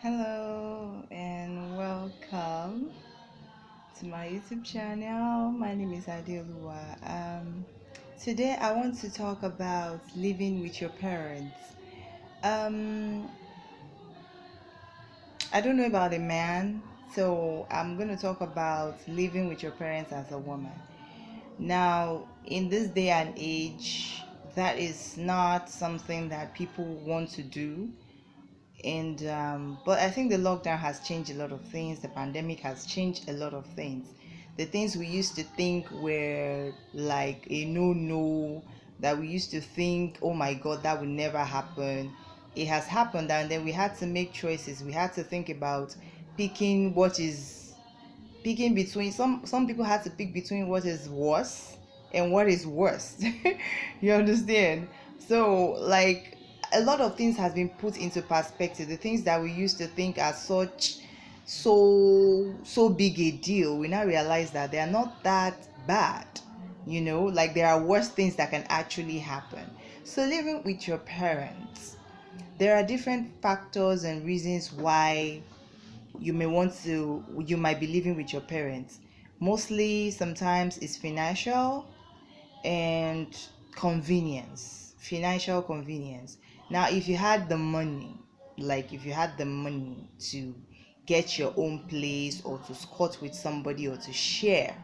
Hello and welcome to my YouTube channel. My name is Ade-OLUWA. Today I want to talk about living with your parents. Um, I don't know about a man, so I'm going to talk about living with your parents as a woman. Now, in this day and age, that is not something that people want to do, and but I think the lockdown has changed a lot of things. The pandemic has changed a lot of things. The things we used to think were like a no, that we used to think, oh my god, that would never happen, it has happened. And then we had to make choices. We had to think about picking what is picking between some people had to pick between what is worse and what is worst. You understand? So like a lot of things has been put into perspective. The things that we used to think are so big a deal, we now realize that they are not that bad. Like there are worse things that can actually happen. So living with your parents, there are different factors and reasons why you might be living with your parents. Mostly sometimes it's financial and financial convenience. Now if you had the money, like if you had the money to get your own place, or to squat with somebody, or to share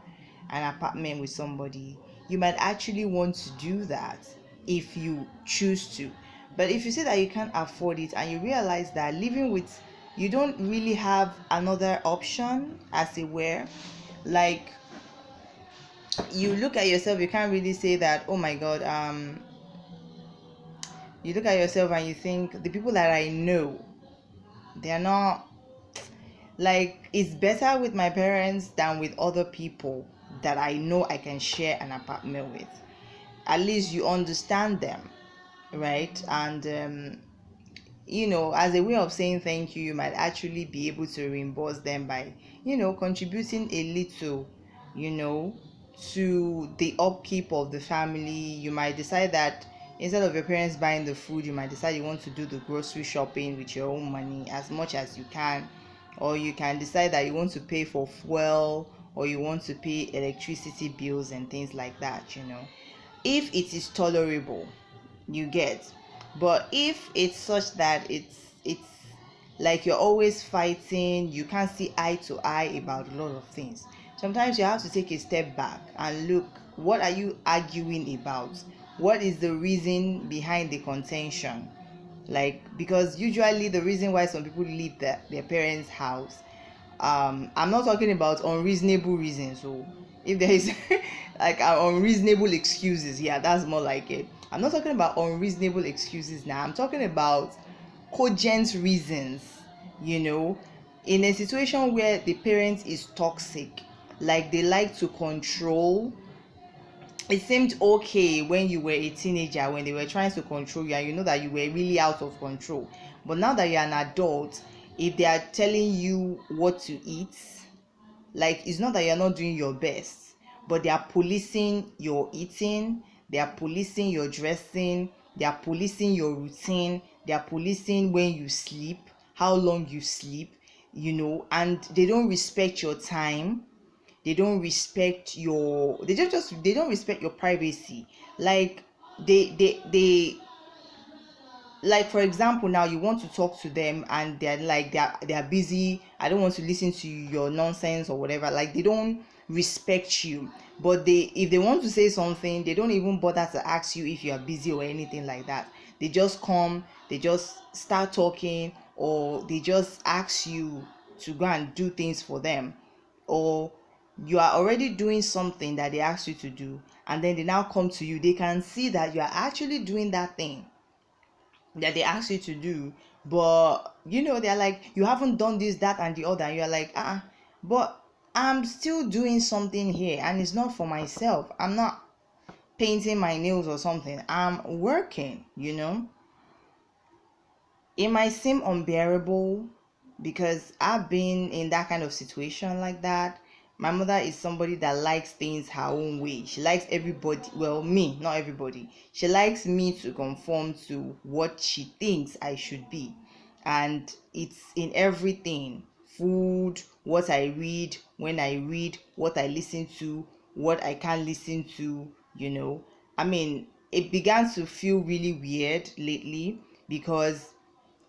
an apartment with somebody, you might actually want to do that if you choose to. But if you say that you can't afford it, and you realize that living with, you don't really have another option, as it were, like you look at yourself, you can't really say that, oh my god, you look at yourself and you think the people that I know, they're not, like, it's better with my parents than with other people that I know I can share an apartment with. At least you understand them, right? And as a way of saying thank you, you might actually be able to reimburse them by, contributing a little, you know, to the upkeep of the family. You might decide that instead of your parents buying the food, you might decide you want to do the grocery shopping with your own money as much as you can. Or you can decide that you want to pay for fuel, or you want to pay electricity bills and things like that, if it is tolerable, you get. But if it's such that it's like you're always fighting, you can't see eye to eye about a lot of things, sometimes you have to take a step back and look, what are you arguing about? What is the reason behind the contention? Like, because usually the reason why some people leave their parents house, I'm not talking about unreasonable reasons. So if there is like unreasonable excuses, yeah, that's more like it. I'm not talking about unreasonable excuses now. I'm talking about cogent reasons, you know in a situation where the parent is toxic, like they like to control. It seemed okay when you were a teenager, when they were trying to control you, and you know that you were really out of control. But now that you're an adult, if they are telling you what to eat, like, it's not that you're not doing your best, but they are policing your eating, they are policing your dressing, they are policing your routine, they are policing when you sleep, how long you sleep, and they don't respect your time. They don't respect your, they don't respect your privacy. Like, they like, for example, now you want to talk to them and they're like, they're busy, I don't want to listen to your nonsense or whatever. Like, they don't respect you. But if they want to say something, they don't even bother to ask you if you are busy or anything like that. They just come, they just start talking, or they just ask you to go and do things for them. Or you are already doing something that they asked you to do, and then they now come to you. They can see that you are actually doing that thing that they ask you to do, but they're like, you haven't done this, that, and the other, and you're like, but I'm still doing something here, and it's not for myself. I'm not painting my nails or something, I'm working. It might seem unbearable, because I've been in that kind of situation like that. My mother is somebody that likes things her own way. She likes everybody, well, me, not everybody. She likes me to conform to what she thinks I should be. and it's in everything: food, what I read, when I read, what I listen to, what I can't listen to, you know. I mean, it began to feel really weird lately because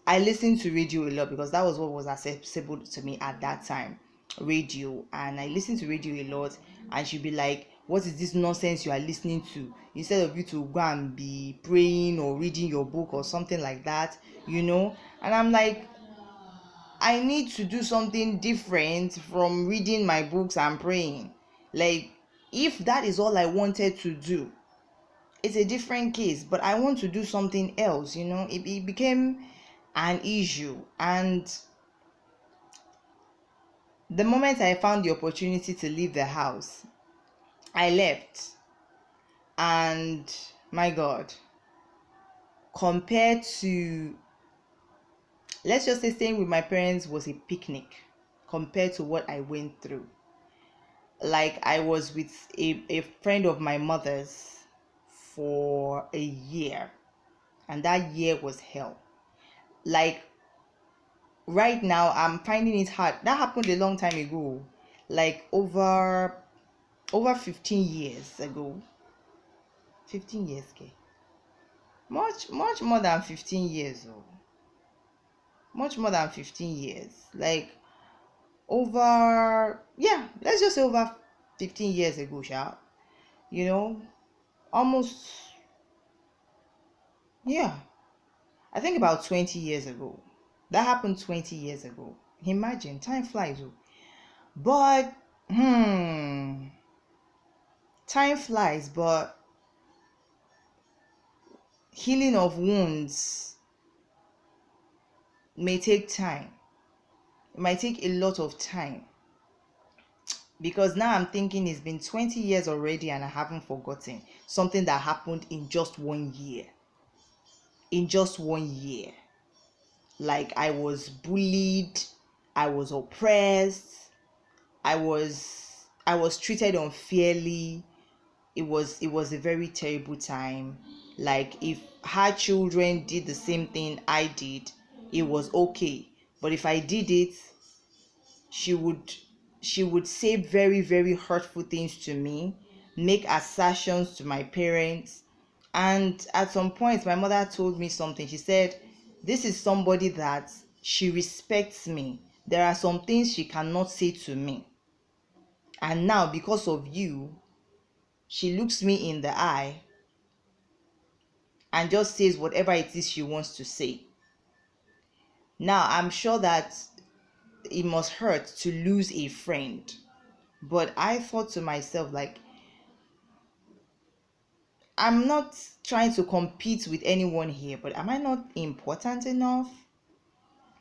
I listened to radio a lot because that was what was accessible to me at that time, radio. And I listened to radio a lot, and she'd be like, "What is this nonsense you are listening to? Instead of you to go and be praying or reading your book or something like that, you know?" And I'm like, I need to do something different from reading my books and praying. Like, if that is all I wanted to do, it's a different case, but I want to do something else, you know. It became an issue, and the moment I found the opportunity to leave the house, I left. And my God, compared to, let's just say, staying with my parents was a picnic compared to what I went through. Like, I was with a friend of my mother's for a year, and that year was hell. Like, right now I'm finding it hard. That happened a long time ago, like over 15 years ago. 15 years, okay. Much more than 15 years. Oh, much more than 15 years. Like, over, yeah, let's just say over 15 years ago, sha. You know, almost, yeah, I think about 20 years ago. That happened 20 years ago. Imagine, time flies. Oh. But time flies, but healing of wounds may take time. It might take a lot of time, because now I'm thinking it's been 20 years already and I haven't forgotten something that happened in just 1 year. In just 1 year. Like, I was bullied, I was oppressed, I was treated unfairly. It was a very terrible time. Like, if her children did the same thing I did, it was okay. But if I did it, she would say very, very hurtful things to me, make assertions to my parents. And at some point my mother told me something. She said, "This is somebody that she respects me. There are some things she cannot say to me, and now because of you, she looks me in the eye and just says whatever it is she wants to say." Now, I'm sure that it must hurt to lose a friend, but I thought to myself, like, I'm not trying to compete with anyone here, but am I not important enough?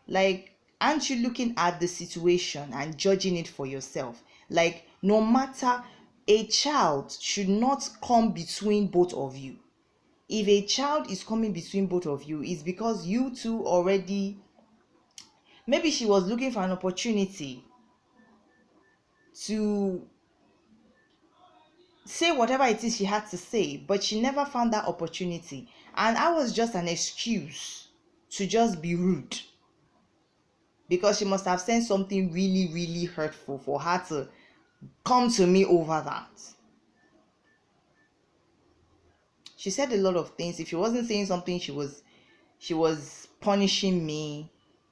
Like, aren't you looking at the situation and judging it for yourself? Like, no matter, a child should not come between both of you. If a child is coming between both of you, it's because you two already, maybe she was looking for an opportunity to say whatever it is she had to say, but she never found that opportunity. And I was just an excuse to just be rude, because she must have said something really, really hurtful for her to come to me over that. She said a lot of things. If she wasn't saying something, she was punishing me.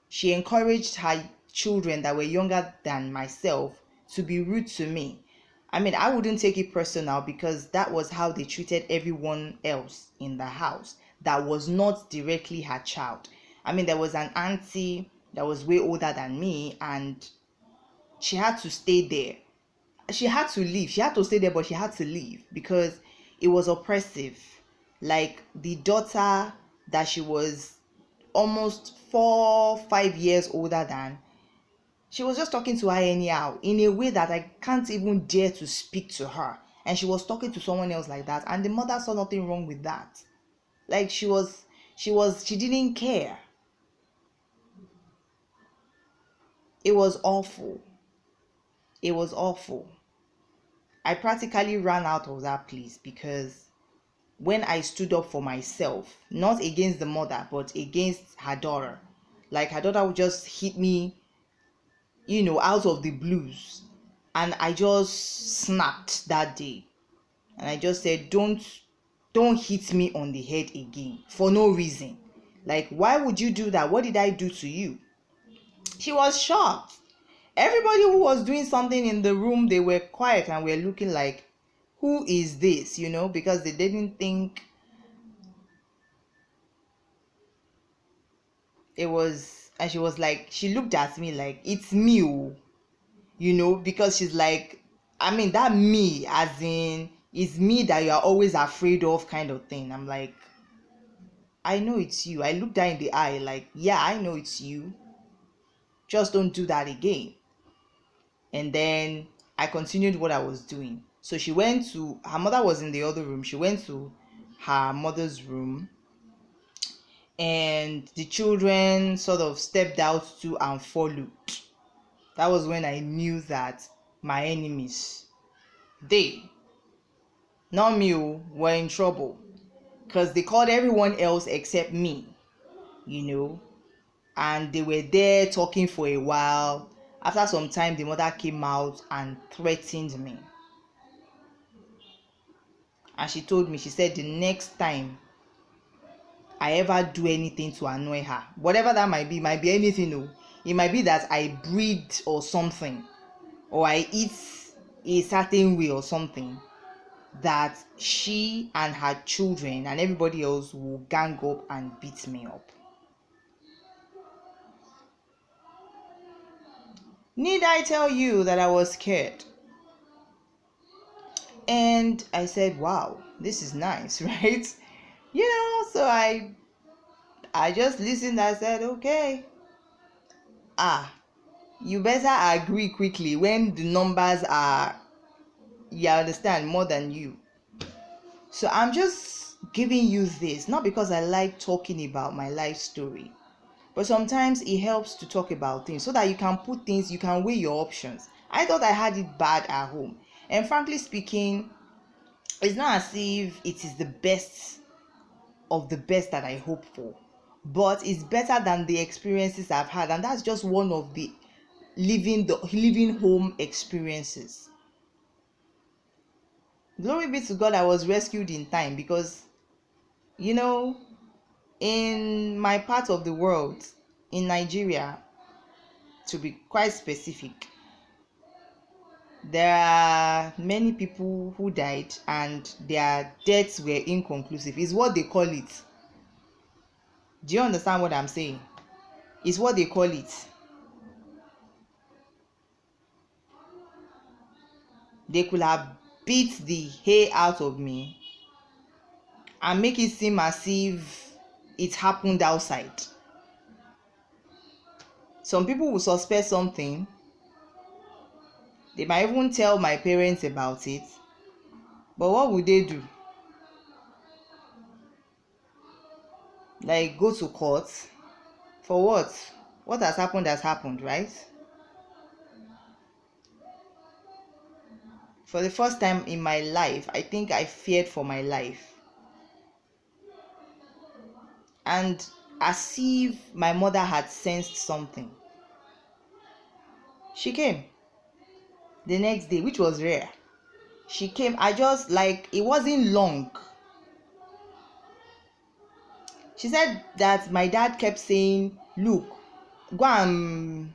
She encouraged her children that were younger than myself to be rude to me. I mean, I wouldn't take it personal, because that was how they treated everyone else in the house that was not directly her child. I mean, there was an auntie that was way older than me, and she had to stay there. She had to leave. She had to stay there, but she had to leave because it was oppressive. Like, the daughter that she was almost 4 5 years older than, she was just talking to her anyhow, in a way that I can't even dare to speak to her. And she was talking to someone else like that, and the mother saw nothing wrong with that. Like, she didn't care. It was awful. It was awful. I practically ran out of that place, because when I stood up for myself, not against the mother, but against her daughter, Like her daughter would just hit me, out of the blues. And I just snapped that day. And I just said, don't hit me on the head again for no reason. Like, why would you do that? What did I do to you? She was shocked. Everybody who was doing something in the room, they were quiet and were looking like, who is this? Because they didn't think it was. And she was like, she looked at me like, it's me, because she's like, I mean, that me, as in, it's me that you are always afraid of, kind of thing. I'm like, I know it's you. I looked her in the eye like, yeah, I know it's you. Just don't do that again. And then I continued what I was doing. So she went to, her mother was in the other room. She went to her mother's room, and the children sort of stepped out too and followed. That was when I knew that my enemies, they, not me, were in trouble, because they called everyone else except me, and they were there talking for a while. After some time, the mother came out and threatened me. And she told me, she said, the next time I ever do anything to annoy her, whatever that might be anything. No, it might be that I breed or something, or I eat a certain way or something, that she and her children and everybody else will gang up and beat me up. Need I tell you that I was scared? And I said, wow, this is nice, right? So I just listened. I said, okay, you better agree quickly when the numbers are, you understand, more than you. So I'm just giving you this, not because I like talking about my life story, but sometimes it helps to talk about things so that you can weigh your options. I thought I had it bad at home, and frankly speaking, it's not as if it is the best of the best that I hope for, but it's better than the experiences I've had, and that's just one of the living home experiences. Glory be to God, I was rescued in time, because in my part of the world, in Nigeria, to be quite specific, there are many people who died and their deaths were inconclusive. Is what they call it. Do you understand what I'm saying? Is what they call it. They could have beat the hay out of me and make it seem as if it happened outside. Some people will suspect something. They might even tell my parents about it. But what would they do? Like, go to court? For what? What has happened, right? For the first time in my life, I think I feared for my life. And as if my mother had sensed something, she came the next day, which was rare. She came, it wasn't long. She said that my dad kept saying, look, go and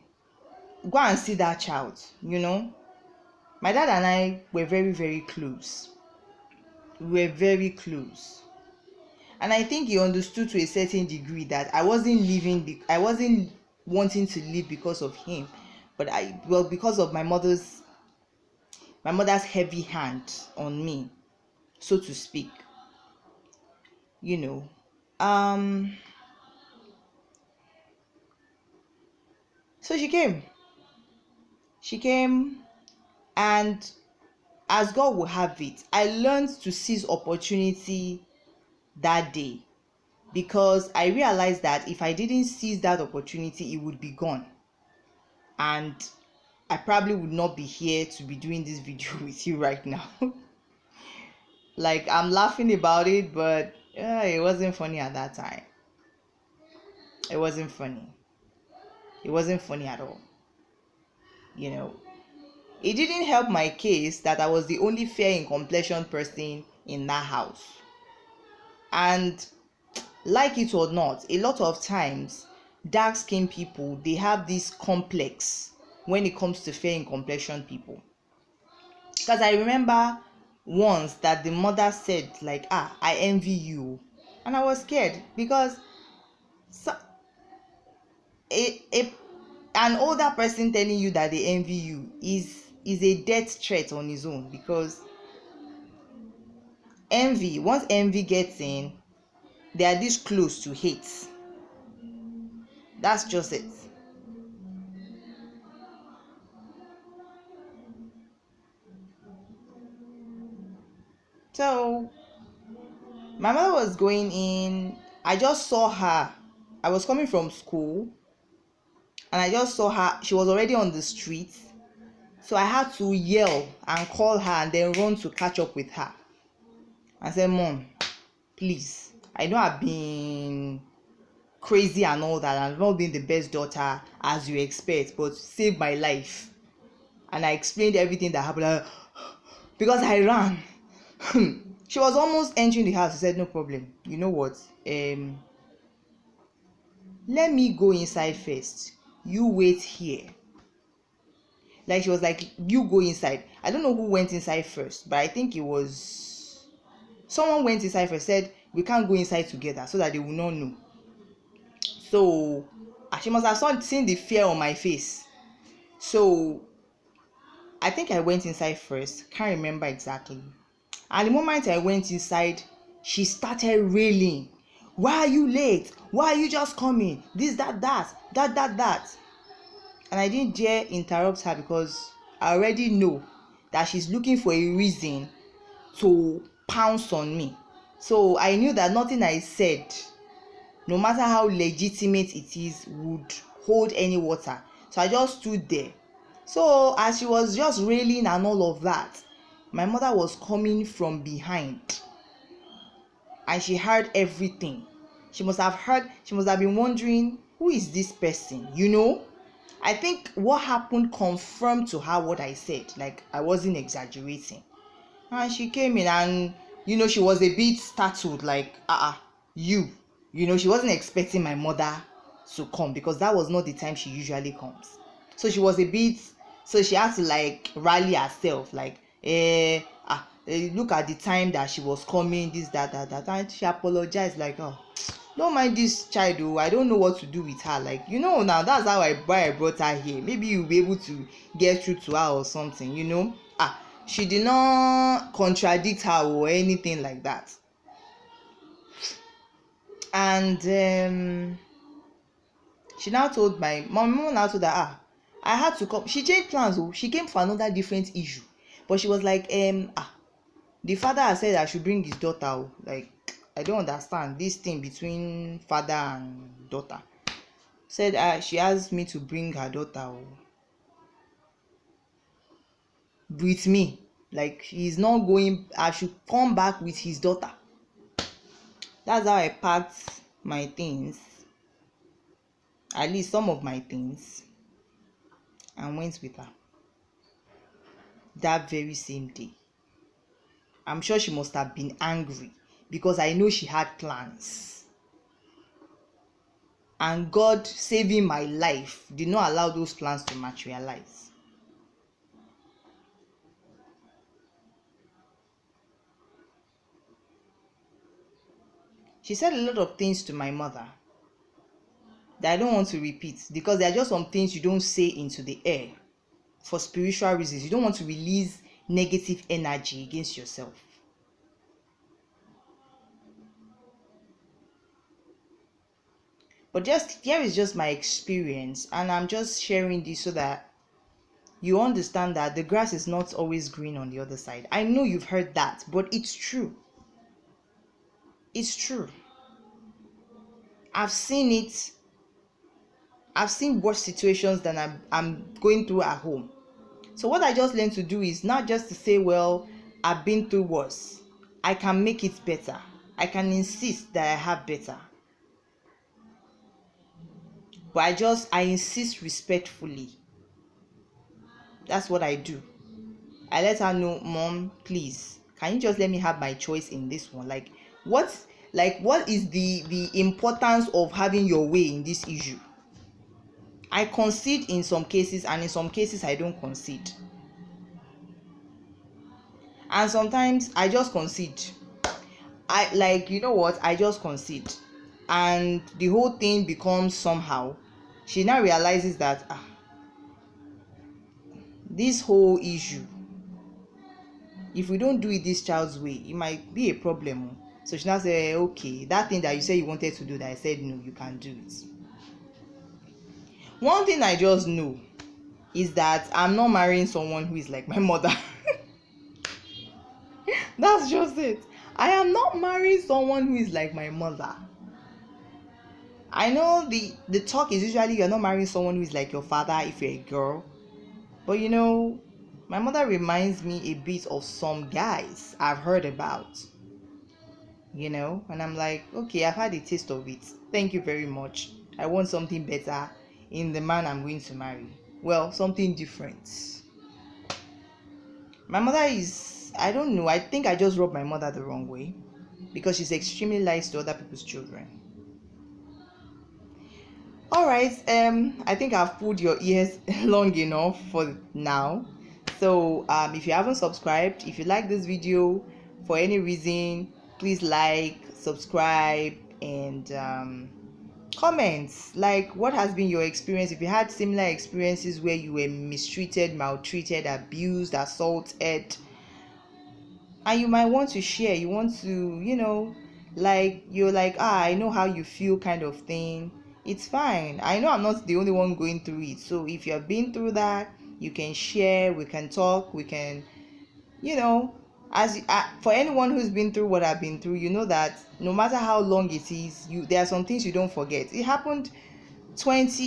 see that child. My dad and I were very, very close. We were very close. And I think he understood to a certain degree that I wasn't wanting to live because of him, but because of my mother's heavy hand on me, so to speak. So she came, and as God will have it, I learned to seize opportunity that day, because I realized that if I didn't seize that opportunity, it would be gone, and I probably would not be here to be doing this video with you right now. Like, I'm laughing about it, but it wasn't funny at that time. It wasn't funny. It wasn't funny at all. You know, it didn't help my case that I was the only fair in complexion person in that house. And like it or not, a lot of times dark skinned people, they have this complex when it comes to fair in complexion people. Because I remember once that the mother said, like, I envy you. And I was scared because so, an older person telling you that they envy you is a death threat on his own. Because once envy gets in, they are this close to hate. That's just it. So my mother was going in. I just saw her. I was coming from school and I just saw her. She was already on the street. So I had to yell and call her and then run to catch up with her. I said, Mom, please, I know I've been crazy and all that, and I've not been the best daughter as you expect, but save my life. And I explained everything that happened because I ran. She was almost entering the house. She said, no problem. You know what? Let me go inside first. You wait here. Like, she was like, you go inside. I don't know who went inside first, but I think it was someone went inside first, said we can't go inside together so that they will not know. So she must have seen the fear on my face. So I think I went inside first. Can't remember exactly. And the moment I went inside, she started railing. Why are you late? Why are you just coming? This, that. And I didn't dare interrupt her because I already know that she's looking for a reason to pounce on me. So I knew that nothing I said, no matter how legitimate it is, would hold any water. So I just stood there. So as she was just railing and all of that, my mother was coming from behind and she heard everything. She must have been wondering, who is this person? I think what happened confirmed to her what I said. Like, I wasn't exaggerating. And she came in and she was a bit startled, like, you she wasn't expecting my mother to come because that was not the time she usually comes. So she was a bit, so she had to like rally herself, like, look at the time that she was coming, this, that, and she apologized, like, don't mind this child, I don't know what to do with her, like, now that's why I brought her here. Maybe you'll be able to get through to her or something. She did not contradict her or anything like that. And she now told my mom now told her, I had to come. She changed plans. She came for another different issue, but she was like, the father has said I should bring his daughter. Like, I don't understand this thing between father and daughter. Said she asked me to bring her daughter with me. Like, he's not going. I should come back with his daughter. That's how I packed my things, at least some of my things, and went with her that very same day. I'm sure she must have been angry because I know she had plans. And God, saving my life, did not allow those plans to materialize. She said a lot of things to my mother that I don't want to repeat because there are just some things you don't say into the air for spiritual reasons. You don't want to release negative energy against yourself. But here is just my experience, and I'm just sharing this so that you understand that the grass is not always green on the other side. I know you've heard that, but it's true. It's true. I've seen it. I've seen worse situations than I'm going through at home. So what I just learned to do is not just to say, well, I've been through worse. I can make it better. I can insist that I have better. But I insist respectfully. That's what I do. I let her know, Mom, please, can you just let me have my choice in this one? What what is the importance of having your way in this issue? I concede in some cases, and in some cases I don't concede. And sometimes I just concede. I just concede. And the whole thing becomes somehow. She now realizes that this whole issue, if we don't do it this child's way, it might be a problem. So she now said, okay, that thing that you said you wanted to do, that I said no, you can't do it. One thing I just know is that I'm not marrying someone who is like my mother. That's just it. I am not marrying someone who is like my mother. I know the talk is usually you're not marrying someone who is like your father if you're a girl. But my mother reminds me a bit of some guys I've heard about. And I'm like, okay, I've had a taste of it. Thank you very much. I want something better in the man I'm going to marry. Well, something different. My mother is, I don't know, I think I just rubbed my mother the wrong way because she's extremely nice to other people's children. All right, I think I've pulled your ears long enough for now. So if you haven't subscribed, if you like this video for any reason, please like, subscribe, and comments. Like, what has been your experience? If you had similar experiences where you were mistreated, maltreated, abused, assaulted, and you might want to share, you want to, you're like, I know how you feel, kind of thing. It's fine. I know I'm not the only one going through it. So if you have been through that, you can share, we can talk, we can, for anyone who's been through what I've been through, you know that no matter how long it is, there are some things you don't forget. It happened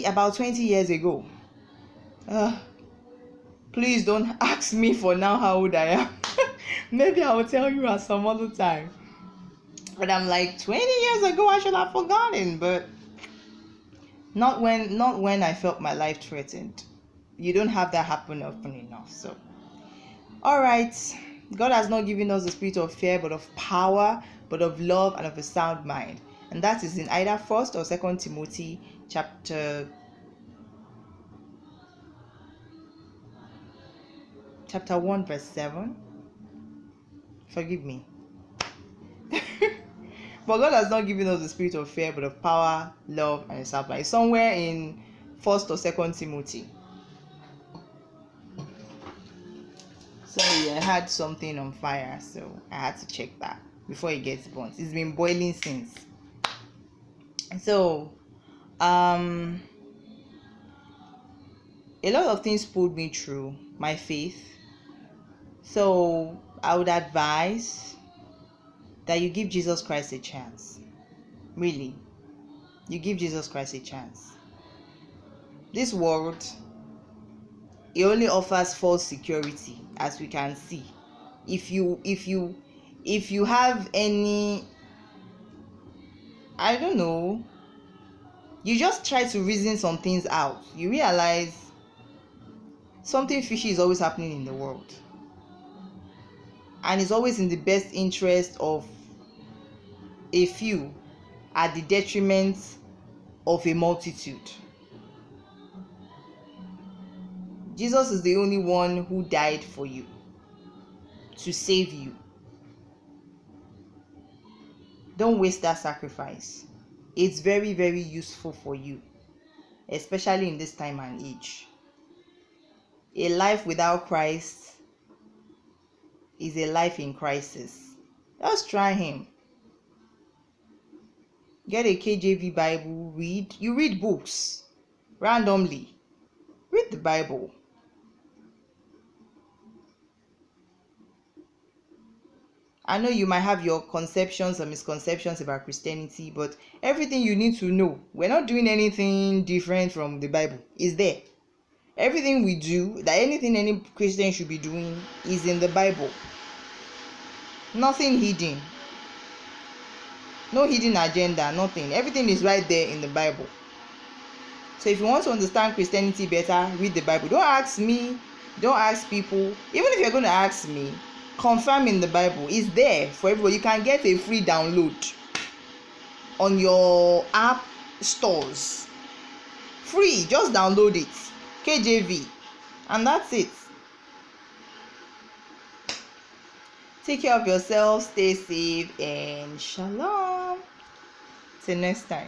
about 20 years ago. Please don't ask me for now how old I am. Maybe I will tell you at some other time. But I'm like, 20 years ago I should have forgotten, but not when I felt my life threatened. You don't have that happen often enough. So all right, God has not given us the spirit of fear, but of power, but of love, and of a sound mind. And that is in either 1st or 2nd Timothy chapter 1 verse 7. Forgive me. But God has not given us the spirit of fear, but of power, love, and a sound mind. Somewhere in 1st or 2nd Timothy. Sorry, I had something on fire, so I had to check that before it gets burnt. It's been boiling since. So, a lot of things pulled me through my faith. So, I would advise that you give Jesus Christ a chance. Really, you give Jesus Christ a chance. This world, it only offers false security, as we can see. If you have any, I don't know, you just try to reason some things out, you realize something fishy is always happening in the world, and it's always in the best interest of a few at the detriment of a multitude. Jesus is the only one who died for you, to save you. Don't waste that sacrifice. It's very, very useful for you, especially in this time and age. A life without Christ is a life in crisis. Just try him. Get a KJV Bible, read. You read books randomly. Read the Bible. I know you might have your conceptions or misconceptions about Christianity, but everything you need to know, we're not doing anything different from the Bible. It's there. Everything we do, that anything any Christian should be doing, is in the Bible. Nothing hidden. No hidden agenda, nothing. Everything is right there in the Bible. So if you want to understand Christianity better, read the Bible. Don't ask me, don't ask people. Even if you're going to ask me, confirm in the Bible. It's there for everybody. You can get a free download on your app stores. Free, just download it. KJV. And that's it. Take care of yourself, stay safe, and shalom. Till next time.